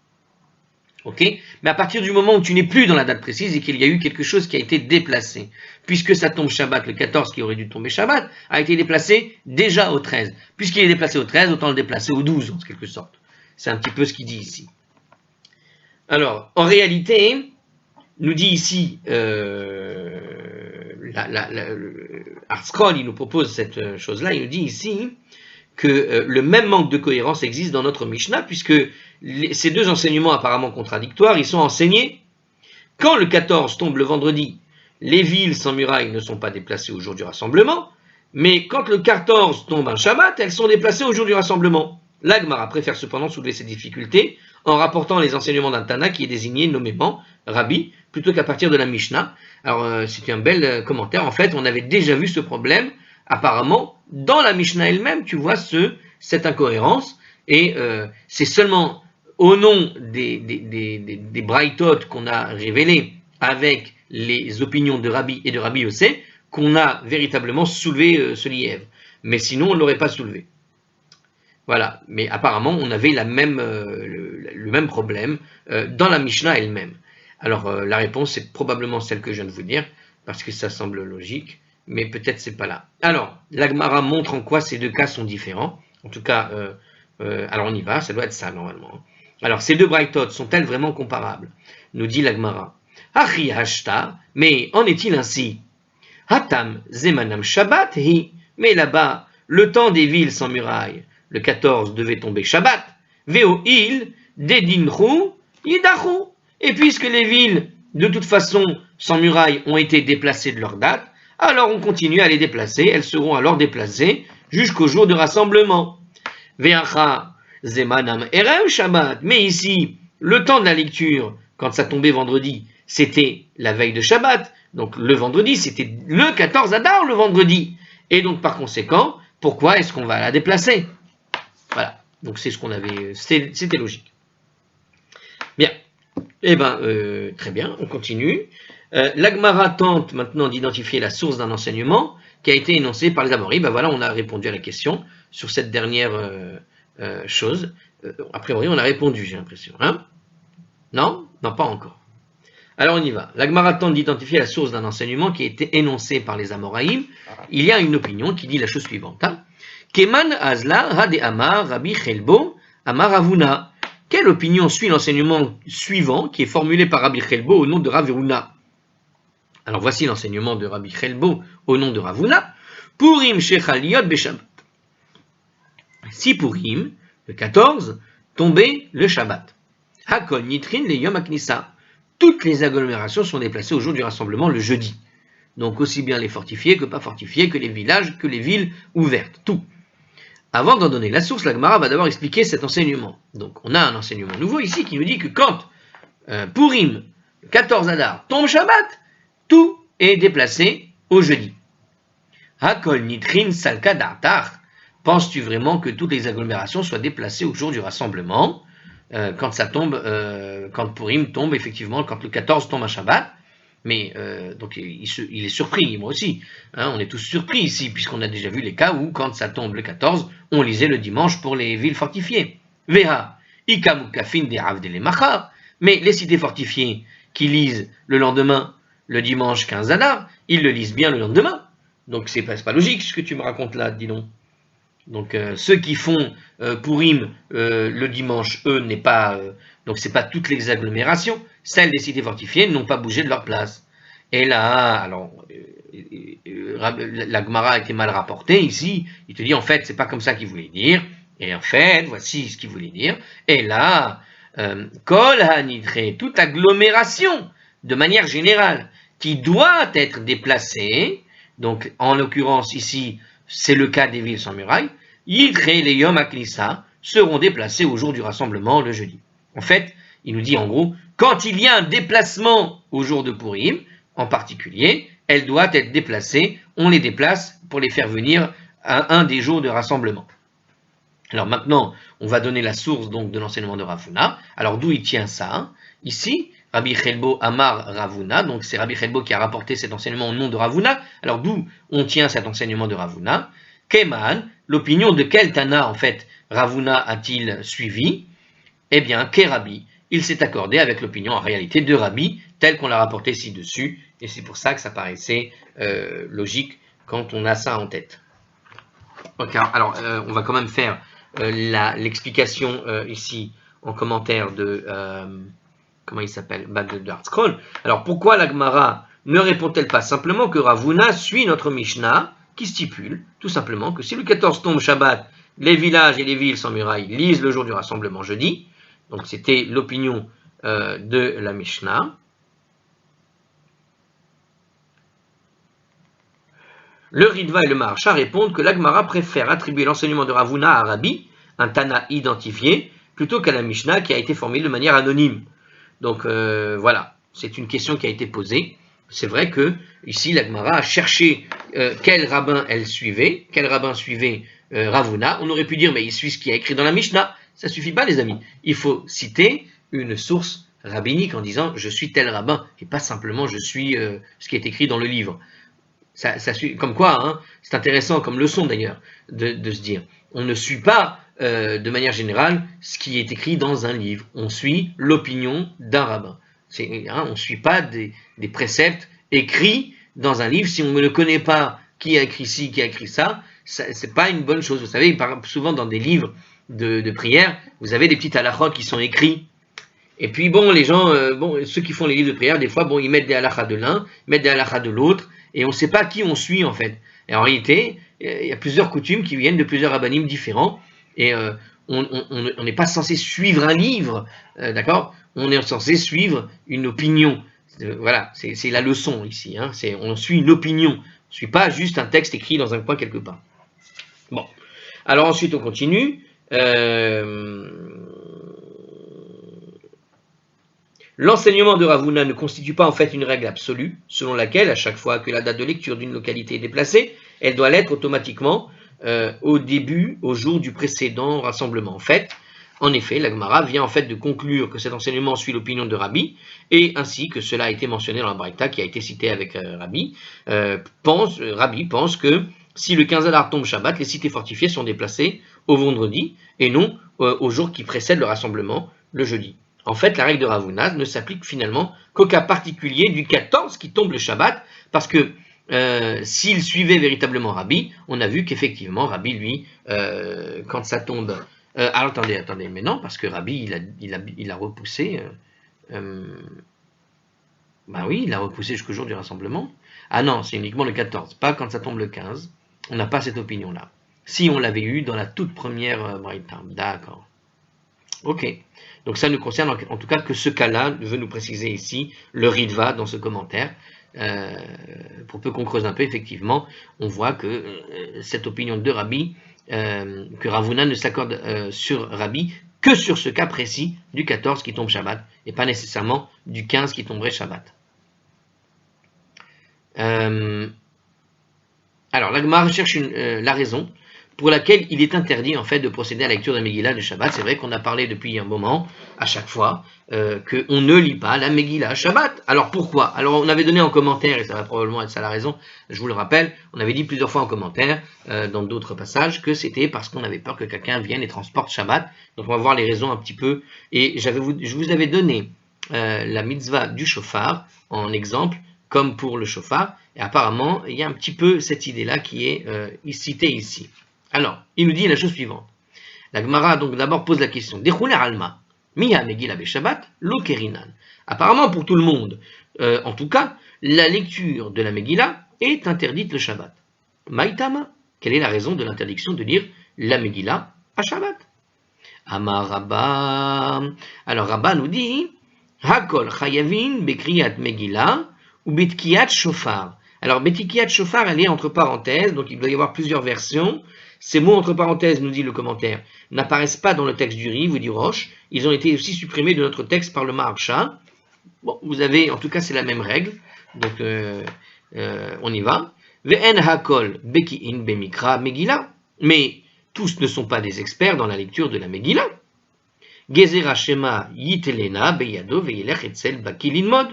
Ok? Mais à partir du moment où tu n'es plus dans la date précise et qu'il y a eu quelque chose qui a été déplacé, puisque ça tombe Shabbat, le 14 qui aurait dû tomber Shabbat, a été déplacé déjà au 13. Puisqu'il est déplacé au 13, autant le déplacer au 12 en quelque sorte. C'est un petit peu ce qu'il dit ici. Alors, en réalité, nous dit ici, Artscroll, il nous propose cette chose-là, il nous dit ici que le même manque de cohérence existe dans notre Mishnah, puisque ces deux enseignements apparemment contradictoires, ils sont enseignés quand le 14 tombe le vendredi. Les villes sans murailles ne sont pas déplacées au jour du rassemblement, mais quand le 14 tombe un Shabbat, elles sont déplacées au jour du rassemblement. L'Agmara préfère cependant soulever ces difficultés en rapportant les enseignements d'un Tana qui est désigné nommément Rabbi, plutôt qu'à partir de la Mishnah. Alors c'est un bel commentaire. En fait, on avait déjà vu ce problème, apparemment, dans la Mishnah elle-même, tu vois cette incohérence, et c'est seulement au nom des Braithot qu'on a révélés avec les opinions de Rabbi et de Rabbi Yossé, qu'on a véritablement soulevé ce lièvre. Mais sinon, on ne l'aurait pas soulevé. Voilà. Mais apparemment, on avait le même problème dans la Mishnah elle-même. Alors, la réponse est probablement celle que je viens de vous dire, parce que ça semble logique, mais peut-être c'est pas là. Alors, l'Agmara montre en quoi ces deux cas sont différents. En tout cas, alors on y va, ça doit être ça normalement. Alors, ces deux braïtot sont-elles vraiment comparables? Nous dit l'Agmara. Achi hashta, mais en est-il ainsi? Hatam zemanam Shabbat hi, mais là-bas, le temps des villes sans murailles, le 14 devait tomber Shabbat. Veo il, dedinchu, yidachu. Et puisque les villes, de toute façon, sans murailles, ont été déplacées de leur date, alors on continue à les déplacer, elles seront alors déplacées jusqu'au jour de rassemblement. Veacha zemanam erev Shabbat. Mais ici, le temps de la lecture, quand ça tombait vendredi, c'était la veille de Shabbat. Donc le vendredi, c'était le 14 Adar, le vendredi. Et donc par conséquent, pourquoi est-ce qu'on va la déplacer? Voilà. Donc c'est ce qu'on avait, c'était logique. Bien. Eh bien, très bien, on continue. L'Agmara tente maintenant d'identifier la source d'un enseignement qui a été énoncé par les Amoris. Ben voilà, on a répondu à la question sur cette dernière chose. A priori, on a répondu, j'ai l'impression. Hein? Non? Non, pas encore. Alors on y va. L'Agmara tente d'identifier la source d'un enseignement qui a été énoncé par les Amoraïm. Il y a une opinion qui dit la chose suivante. Hein? Keman Azla Hade Amar Rabbi Chelbo Amar Avuna. Quelle opinion suit l'enseignement suivant qui est formulé par Rabbi Chelbo au nom de Rav Huna? Alors voici l'enseignement de Rabbi Chelbo au nom de Rav Huna. Purim Shechaliot Beshabbat. Si Purim, le 14, tombait le Shabbat. Hakol Nitrin le Yom Aknissa. Toutes les agglomérations sont déplacées au jour du rassemblement le jeudi. Donc aussi bien les fortifiés que pas fortifiés, que les villages, que les villes ouvertes, tout. Avant d'en donner la source, la Gemara va d'abord expliquer cet enseignement. Donc on a un enseignement nouveau ici qui nous dit que quand Purim, le 14 Adar, tombe Shabbat, tout est déplacé au jeudi. Hakol Nitrin Salka Dartar. Penses-tu vraiment que toutes les agglomérations soient déplacées au jour du rassemblement quand ça tombe, quand Purim tombe effectivement, quand le 14 tombe à Shabbat? Mais donc il est surpris, moi aussi. Hein, on est tous surpris ici, puisqu'on a déjà vu les cas où, quand ça tombe le 14, on lisait le dimanche pour les villes fortifiées. Vera, ikamukafin de avdele machar. Mais les cités fortifiées qui lisent le lendemain, le dimanche 15 Adar, ils le lisent bien le lendemain. Donc c'est pas logique ce que tu me racontes là, dis donc. Donc ceux qui font Purim le dimanche, eux, n'est pas donc c'est pas toutes les agglomérations. Celles des cités fortifiées n'ont pas bougé de leur place. Et là, alors la Gemara a été mal rapportée ici. Il te dit en fait c'est pas comme ça qu'il voulait dire. Et en fait voici ce qu'il voulait dire. Et là, Kol Hanidre, toute agglomération de manière générale qui doit être déplacée. Donc en l'occurrence ici c'est le cas des villes sans murailles, Yidre les Yom Aknissa seront déplacés au jour du rassemblement le jeudi. En fait, il nous dit en gros, quand il y a un déplacement au jour de Purim, en particulier, elle doit être déplacée, on les déplace pour les faire venir à un des jours de rassemblement. Alors maintenant, on va donner la source donc de l'enseignement de Rav Huna. Alors d'où il tient ça hein? Ici, Rabbi Chelbo Amar Rav Huna, donc c'est Rabbi Chelbo qui a rapporté cet enseignement au nom de Rav Huna. Alors d'où on tient cet enseignement de Rav Huna? Keman, l'opinion de quel Tana en fait Rav Huna a-t-il suivi? Eh bien, Kerabi, il s'est accordé avec l'opinion en réalité de Rabbi, telle qu'on l'a rapporté ci-dessus, et c'est pour ça que ça paraissait logique quand on a ça en tête. Ok, alors on va quand même faire l'explication ici en commentaire de comment il s'appelle, de Hardscroll. Alors pourquoi la Gemara ne répond-elle pas simplement que Rav Huna suit notre Mishnah qui stipule tout simplement que si le 14 tombe Shabbat, les villages et les villes sans murailles lisent le jour du rassemblement jeudi. Donc c'était l'opinion de la Mishnah. Le Ritva et le Maharsha répondent que la Gemara préfère attribuer l'enseignement de Rav Huna à Rabbi, un Tana identifié, plutôt qu'à la Mishnah qui a été formulée de manière anonyme. Donc voilà, c'est une question qui a été posée. C'est vrai que ici la Gemara a cherché quel rabbin elle suivait, quel rabbin suivait Rav Huna. On aurait pu dire mais il suit ce qui est écrit dans la Mishnah. Ça suffit pas les amis. Il faut citer une source rabbinique en disant je suis tel rabbin et pas simplement je suis ce qui est écrit dans le livre. Comme quoi, hein, c'est intéressant comme leçon d'ailleurs de se dire on ne suit pas de manière générale ce qui est écrit dans un livre, on suit l'opinion d'un rabbin. On ne suit pas des préceptes écrits dans un livre. Si on ne connaît pas qui a écrit ci, qui a écrit ça, c'est pas une bonne chose. Vous savez, souvent dans des livres de prière, vous avez des petites halakhot qui sont écrits. Et puis bon, les gens, ceux qui font les livres de prière, des fois, ils mettent des halakhas de l'un, mettent des halakhas de l'autre, et on ne sait pas qui on suit en fait. Et en réalité, il y a plusieurs coutumes qui viennent de plusieurs rabbanim différents, et on n'est pas censé suivre un livre, d'accord? On est censé suivre une opinion. Voilà, c'est la leçon ici. Hein, on suit une opinion, on ne suit pas juste un texte écrit dans un coin quelque part. Bon, alors ensuite on continue. L'enseignement de Rav Huna ne constitue pas en fait une règle absolue, selon laquelle, à chaque fois que la date de lecture d'une localité est déplacée, elle doit l'être automatiquement au jour du précédent rassemblement. En effet, la Gemara vient en fait de conclure que cet enseignement suit l'opinion de Rabbi, et ainsi que cela a été mentionné dans la Braïta qui a été citée avec Rabbi, Rabbi pense que si le 15 Adar tombe Shabbat, les cités fortifiées sont déplacées au vendredi et non au jour qui précède le rassemblement, le jeudi. En fait, la règle de Rav Huna ne s'applique finalement qu'au cas particulier du 14 qui tombe le Shabbat, parce que s'il suivait véritablement Rabbi, on a vu qu'effectivement Rabbi, lui, quand ça tombe... alors attendez, mais non, parce que Rabbi, il a repoussé... oui, il a repoussé jusqu'au jour du rassemblement. Ah non, c'est uniquement le 14, pas quand ça tombe le 15. On n'a pas cette opinion-là. Si on l'avait eu dans la toute première Braïta. D'accord. Ok. Donc ça ne concerne en tout cas que ce cas-là, veut nous préciser ici le Ritva dans ce commentaire. Pour peu qu'on creuse un peu, effectivement, on voit que cette opinion de Rabbi, que Rav Huna ne s'accorde sur Rabbi que sur ce cas précis du 14 qui tombe Shabbat, et pas nécessairement du 15 qui tomberait Shabbat. Alors, la Gemara recherche la raison pour laquelle il est interdit en fait de procéder à la lecture de la Megillah de Shabbat. C'est vrai qu'on a parlé depuis un moment, à chaque fois, qu'on ne lit pas la Megillah Shabbat. Alors pourquoi? Alors on avait donné en commentaire, et ça va probablement être ça la raison, je vous le rappelle, on avait dit plusieurs fois en commentaire, dans d'autres passages, que c'était parce qu'on avait peur que quelqu'un vienne et transporte Shabbat. Donc on va voir les raisons un petit peu. Et je vous avais donné la mitzvah du shofar en exemple, comme pour le shofar, et apparemment il y a un petit peu cette idée-là qui est citée ici. Alors, il nous dit la chose suivante. La Gemara donc d'abord pose la question. Dechoule alma, miya megillah beshabbat, lo kerinan. Apparemment pour tout le monde, en tout cas, la lecture de la Megillah est interdite le Shabbat. Maïtama, quelle est la raison de l'interdiction de lire la Megillah à Shabbat? Amar Rabba. Alors Rabba nous dit Hakol chayavin bekriyat Megillah ou betkiyat shofar. Alors betkiyat shofar, elle est entre parenthèses, donc il doit y avoir plusieurs versions. Ces mots entre parenthèses, nous dit le commentaire, n'apparaissent pas dans le texte du Riv ou du Roche. Ils ont été aussi supprimés de notre texte par le Maharsha. Bon, vous avez, en tout cas, c'est la même règle. Donc, on y va. Ve'en hakol beki'in bemikra Megillah. Mais tous ne sont pas des experts dans la lecture de la Megillah. Gezerah shema yitelena beyado ve'yelech etzel bakilin mod.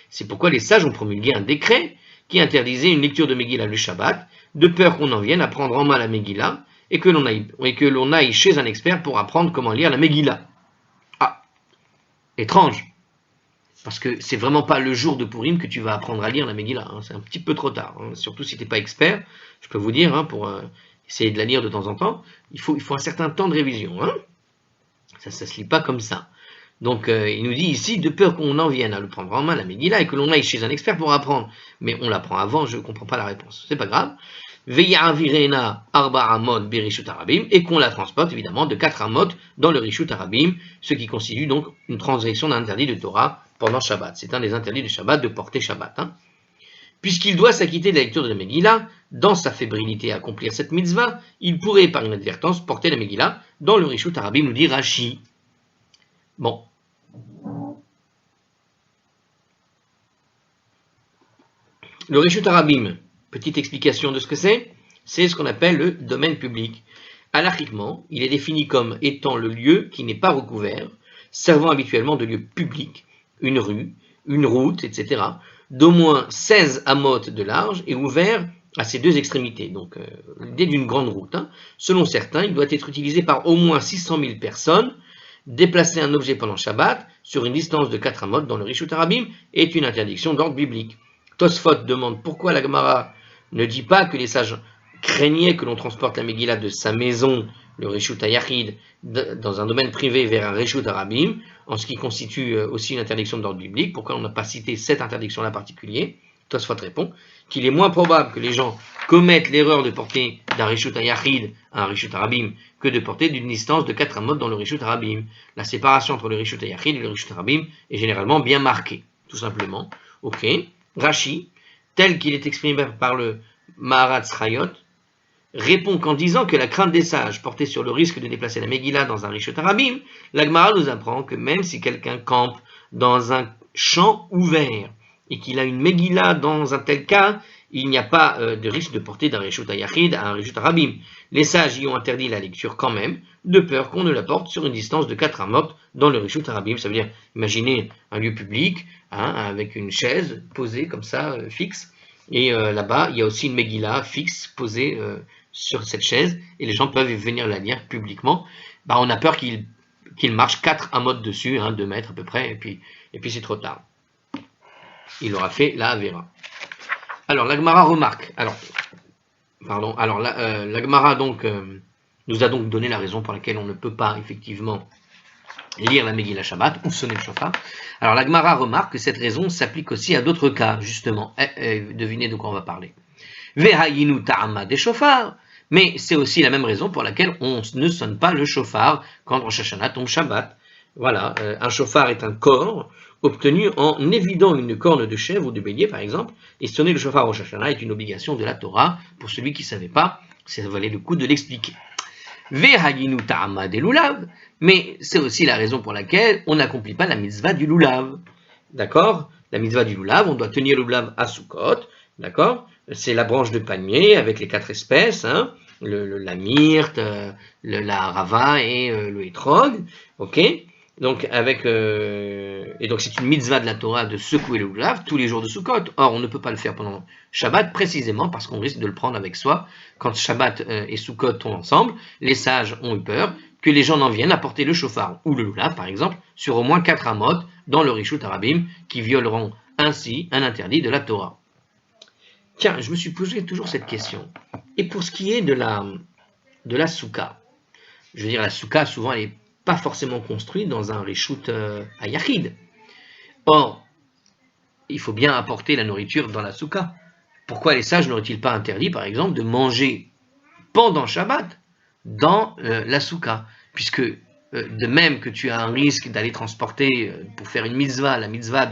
C'est pourquoi les sages ont promulgué un décret qui interdisait une lecture de Megillah le Shabbat, de peur qu'on en vienne à prendre en main la Megillah et que l'on aille chez un expert pour apprendre comment lire la Megillah. Ah, étrange, parce que c'est vraiment pas le jour de Purim que tu vas apprendre à lire la Megillah, hein. C'est un petit peu trop tard, hein. Surtout si tu n'es pas expert, je peux vous dire, hein, pour essayer de la lire de temps en temps, il faut un certain temps de révision. Hein. Ça se lit pas comme ça. Donc il nous dit ici, de peur qu'on en vienne à le prendre en main, la Megillah, et que l'on aille chez un expert pour apprendre. Mais on l'apprend avant, je ne comprends pas la réponse. C'est pas grave. Ve'ya'avirena arba amot birishut arabim, et qu'on la transporte évidemment de 4 amot dans le rishut arabim, ce qui constitue donc une transgression d'un interdit de Torah pendant Shabbat. C'est un des interdits de Shabbat de porter Shabbat. Puisqu'il doit s'acquitter de la lecture de la Megillah, dans sa fébrilité à accomplir cette mitzvah, il pourrait par inadvertance porter la Megillah dans le rishut arabim, nous dit Rashi. Bon. Le rishut arabim, petite explication de ce que c'est ce qu'on appelle le domaine public. Halachiquement, il est défini comme étant le lieu qui n'est pas recouvert, servant habituellement de lieu public, une rue, une route, etc., d'au moins 16 amotes de large et ouvert à ses deux extrémités. Donc, l'idée d'une grande route. Selon certains, il doit être utilisé par au moins 600 000 personnes. Déplacer un objet pendant Shabbat sur une distance de 4 amotes dans le rishut arabim est une interdiction d'ordre biblique. Tosfot demande pourquoi la Gemara ne dit pas que les sages craignaient que l'on transporte la Megillah de sa maison, le rishut hayachid, dans un domaine privé vers un rishut arabim, en ce qui constitue aussi une interdiction d'ordre biblique. Pourquoi on n'a pas cité cette interdiction-là particulière? Tosfot répond qu'il est moins probable que les gens commettent l'erreur de porter d'un rishut hayachid à un rishut arabim que de porter d'une distance de 4 amot dans le rishut arabim. La séparation entre le rishut hayachid et le rishut arabim est généralement bien marquée, tout simplement. Ok. Rashi, tel qu'il est exprimé par le Maharatz Chayot, répond qu'en disant que la crainte des sages portait sur le risque de déplacer la Megillah dans un rishut arabim, la Gemara nous apprend que même si quelqu'un campe dans un champ ouvert et qu'il a une Megillah dans un tel cas, il n'y a pas de risque de porter d'un rishut hayachid à un rishut arabim. Les sages y ont interdit la lecture quand même, de peur qu'on ne la porte sur une distance de 4 amot dans le rishut arabim. Ça veut dire, imaginez un lieu public, avec une chaise posée comme ça, fixe, et là-bas, il y a aussi une Megillah fixe posée sur cette chaise, et les gens peuvent venir la lire publiquement. On a peur qu'il marche 4 amot dessus, 2 mètres à peu près, et puis c'est trop tard. Il aura fait la Avera. Alors, la Gemara remarque. La Gemara donc nous a donc donné la raison pour laquelle on ne peut pas effectivement lire la Megillah Shabbat ou sonner le shofar. Alors, la Gemara remarque que cette raison s'applique aussi à d'autres cas, justement. Devinez de quoi on va parler. Vehayinu ta'ama des shofars. Mais c'est aussi la même raison pour laquelle on ne sonne pas le shofar quand Rosh Hashanah tombe Shabbat. Voilà, un shofar est un corps obtenu en évidant une corne de chèvre ou de bélier, par exemple, et sonner le shofar Rosh Hashanah est une obligation de la Torah. Pour celui qui ne savait pas, ça valait le coup de l'expliquer. Vehaginu ta'ama des lulav, mais c'est aussi la raison pour laquelle on n'accomplit pas la mitzvah du lulav. D'accord? La mitzvah du lulav, on doit tenir le lulav à Sukkot, d'accord? C'est la branche de palmier avec les 4 espèces, la myrte, la rava et le hétrog, ok? Donc, et donc c'est une mitzvah de la Torah de secouer le lulav tous les jours de Sukkot. Or, on ne peut pas le faire pendant Shabbat, précisément parce qu'on risque de le prendre avec soi. Quand Shabbat et Sukkot tombent ensemble, les sages ont eu peur que les gens n'en viennent à porter le shofar ou le lulav, par exemple, sur au moins 4 amot dans le rishut arabim, qui violeront ainsi un interdit de la Torah. Tiens, je me suis posé toujours cette question. Et pour ce qui est de la soukha, je veux dire, la soukha, souvent, elle n'est pas forcément construite dans un rishut hayachid. Or, il faut bien apporter la nourriture dans la soukha. Pourquoi les sages n'auraient-ils pas interdit, par exemple, de manger pendant Shabbat dans la soukha? Puisque, de même que tu as un risque d'aller transporter, pour faire une mitzvah, la mitzvah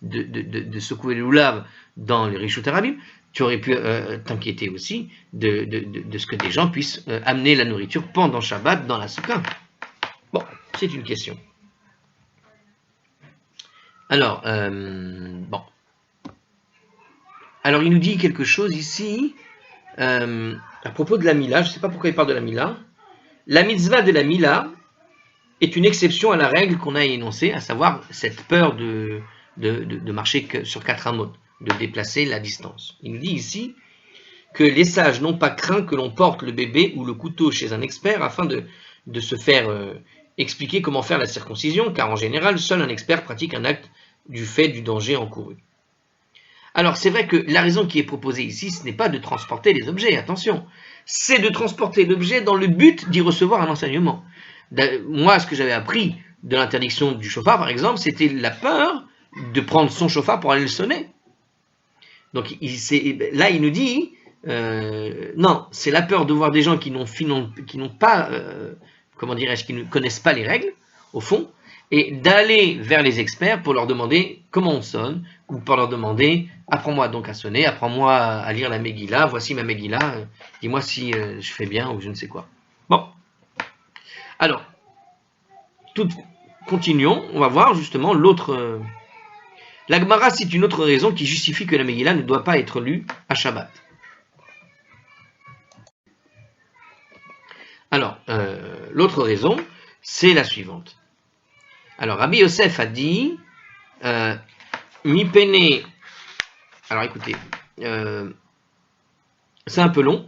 de secouer le lulav dans les rishut arabim, tu aurais pu t'inquiéter aussi de ce que des gens puissent amener la nourriture pendant Shabbat dans la soukha. Bon, c'est une question. Alors, Alors, il nous dit quelque chose ici, à propos de la Mila. Je ne sais pas pourquoi il parle de la Mila. La mitzvah de la Mila est une exception à la règle qu'on a énoncée, à savoir cette peur de marcher sur 4 amot, de déplacer la distance. Il nous dit ici que les sages n'ont pas craint que l'on porte le bébé ou le couteau chez un expert afin de se faire expliquer comment faire la circoncision, car en général, seul un expert pratique un acte du fait du danger encouru. Alors c'est vrai que la raison qui est proposée ici, ce n'est pas de transporter les objets, attention, c'est de transporter l'objet dans le but d'y recevoir un enseignement. Moi, ce que j'avais appris de l'interdiction du chauffard, par exemple, c'était la peur de prendre son chauffard pour aller le sonner. Donc là, il nous dit, non, c'est la peur de voir des gens qui n'ont pas, comment dirais-je, qui ne connaissent pas les règles, au fond, et d'aller vers les experts pour leur demander comment on sonne, ou pour leur demander, apprends-moi donc à sonner, apprends-moi à lire la Megillah, voici ma Megillah, dis-moi si je fais bien ou je ne sais quoi. Bon, alors, continuons, on va voir justement l'autre... La Gemara cite une autre raison qui justifie que la Megillah ne doit pas être lue à Shabbat. Alors, l'autre raison, c'est la suivante. Alors, Rabbi Yosef a dit, mi pene. Alors, écoutez, c'est un peu long.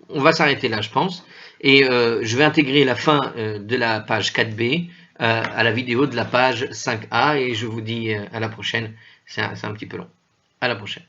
On va s'arrêter là, je pense, et je vais intégrer la fin de la page 4b à la vidéo de la page 5a, et je vous dis à la prochaine. C'est un petit peu long. À la prochaine.